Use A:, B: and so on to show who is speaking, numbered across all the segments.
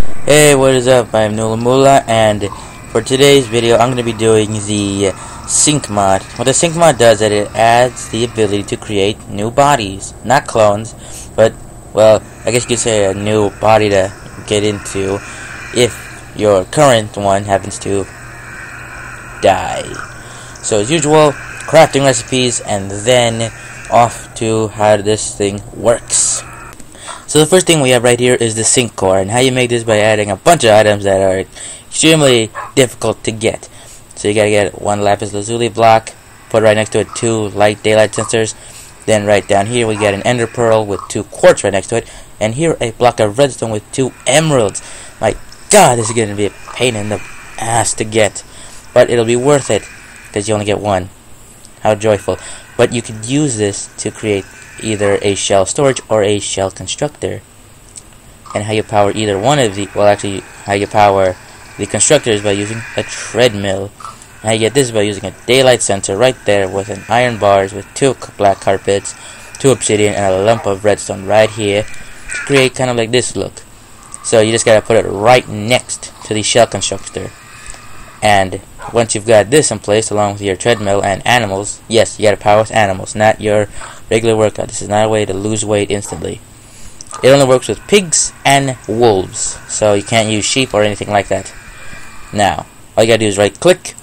A: Hey, what is up? I'm Nulamula, and for today's video, I'm going to be doing the sync mod. What the sync mod does is it adds the ability to create new bodies, not clones, but, well, I guess you could say a new body to get into if your current one happens to die. So as usual, crafting recipes, and then off to how this thing works. So the first thing we have right here is the sync core, and how you make this by adding a bunch of items that are extremely difficult to get. So you gotta get one lapis lazuli block, put right next to it 2 light daylight sensors, then right down here we get an ender pearl with 2 quartz right next to it, and here a block of redstone with 2 emeralds. My god, this is gonna be a pain in the ass to get, but it'll be worth it because you only get one. How joyful. But you could use this to create either a shell storage or a shell constructor. And how you power either one of the, well, actually how you power the constructor is by using a treadmill. And how you get this is by using a daylight sensor right there with an iron bars with 2 black carpets, 2 obsidian, and a lump of redstone right here to create kind of like this look. So you just gotta put it right next to the shell constructor. And once you've got this in place along with your treadmill and animals, yes, you gotta power with animals, not your regular workout. This is not a way to lose weight instantly. It only works with pigs and wolves, so you can't use sheep or anything like that. Now, all you gotta do is right click.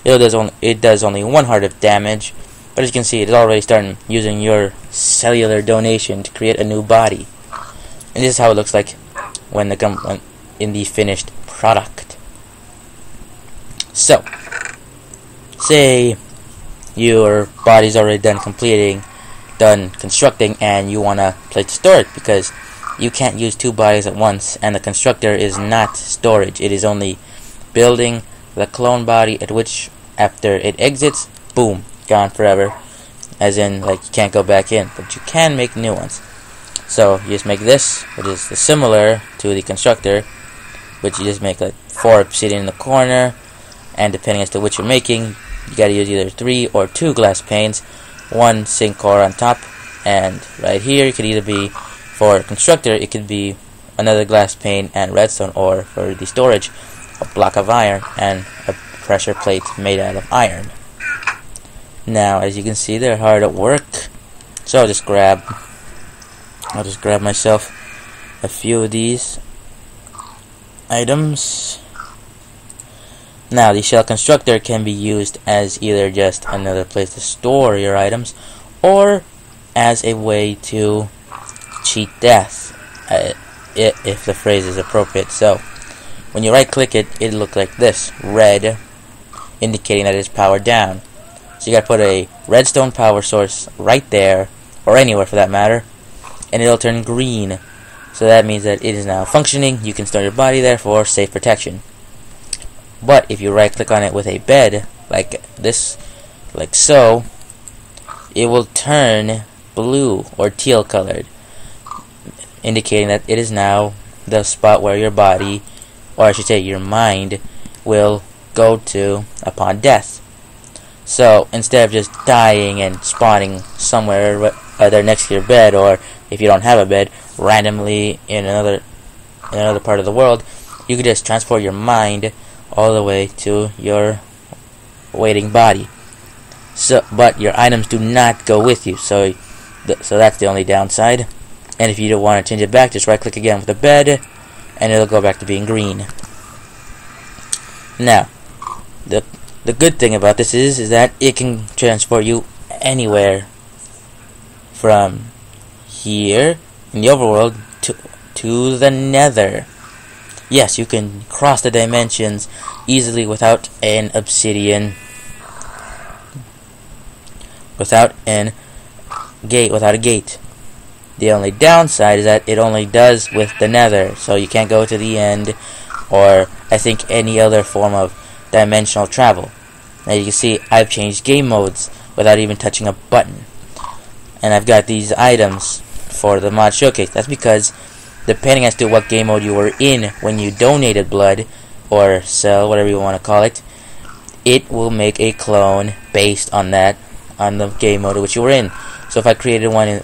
A: It does only 1 heart of damage, but as you can see, it's already starting using your cellular donation to create a new body. And this is how it looks like when in the finished product. So, say your body's already done constructing, and you want a place to store it because you can't use 2 bodies at once, and the constructor is not storage. It is only building the clone body, at which after it exits, boom, gone forever. As in, like, you can't go back in, but you can make new ones. So you just make this, which is similar to the constructor, which you just make like 4 obsidian in the corner. And depending as to which you're making, you gotta use either 3 or 2 glass panes, 1 sync core on top, and right here it could either be for constructor, it could be another glass pane and redstone, or for the storage, a block of iron and a pressure plate made out of iron. Now, as you can see, they're hard at work, so I'll just grab myself a few of these items. Now, the shell constructor can be used as either just another place to store your items, or as a way to cheat death, if the phrase is appropriate. So, when you right click it, it'll look like this, red, indicating that it's powered down. So you gotta put a redstone power source right there, or anywhere for that matter, and it'll turn green. So that means that it is now functioning. You can store your body there for safe protection. But if you right click on it with a bed, like this, like so, it will turn blue or teal colored, indicating that it is now the spot where your body, or I should say your mind, will go to upon death. So instead of just dying and spawning somewhere either next to your bed, or if you don't have a bed, randomly in another part of the world, you could just transport your mind all the way to your waiting body. So, but your items do not go with you, so that's the only downside. And if you don't want to change it back, just right click again with the bed, and it'll go back to being green. Now, the good thing about this is that it can transport you anywhere from here in the overworld to the nether. Yes, you can cross the dimensions easily without an obsidian, without a gate. The only downside is that it only does with the nether, so you can't go to the end, or I think any other form of dimensional travel. Now you can see I've changed game modes without even touching a button. And I've got these items for the mod showcase. That's because depending as to what game mode you were in when you donated blood, or cell, whatever you want to call it, it will make a clone based on that, on the game mode which you were in. So if I created one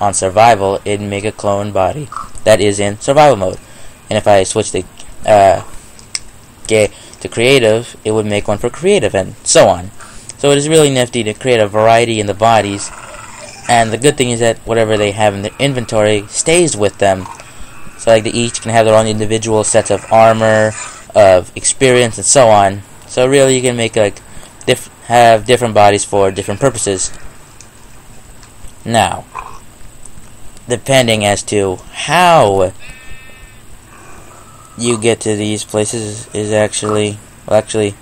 A: on survival, it'd make a clone body that is in survival mode. and if I switch to creative, it would make one for creative, and so on. So it is really nifty to create a variety in the bodies, and the good thing is that whatever they have in their inventory stays with them. So like they each can have their own individual sets of armor, of experience, and so on. So really you can make like have different bodies for different purposes. Now, depending as to how you get to these places is actually, forget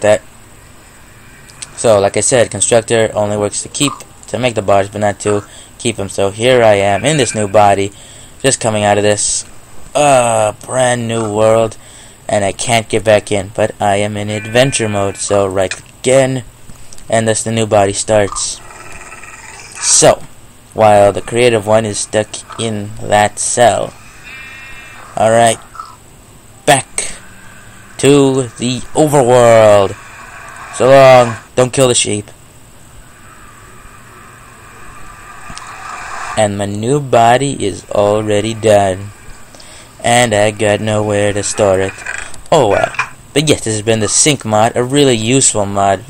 A: that. So like I said, constructor only works to make the bodies, but not to keep them. So here I am in this new body, just coming out of this brand new world, and I can't get back in, but I am in adventure mode. So right click again, and thus the new body starts. So while the creative one is stuck in that cell, alright, back to the overworld. So long, don't kill the sheep. And my new body is already done, and I got nowhere to store it. Oh well. But yes, this has been the Sync mod, a really useful mod,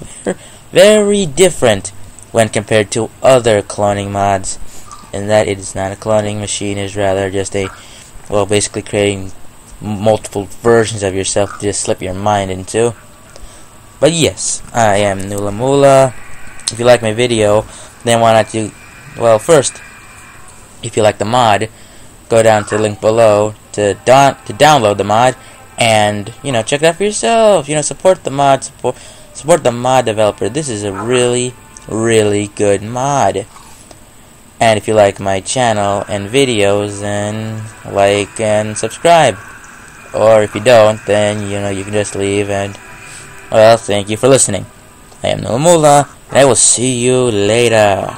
A: very different when compared to other cloning mods, in that it is not a cloning machine, it is rather just basically creating multiple versions of yourself to just slip your mind into. But yes, I am Nulamula. If you like my video, then why not first, if you like the mod, go down to the link below to download the mod, and check it out for yourself. Support the mod, support the mod developer. This is a really good mod. And if you like my channel and videos, then like and subscribe. Or if you don't, then you can just leave. And well, thank you for listening. I am Nulamula, and I will see you later.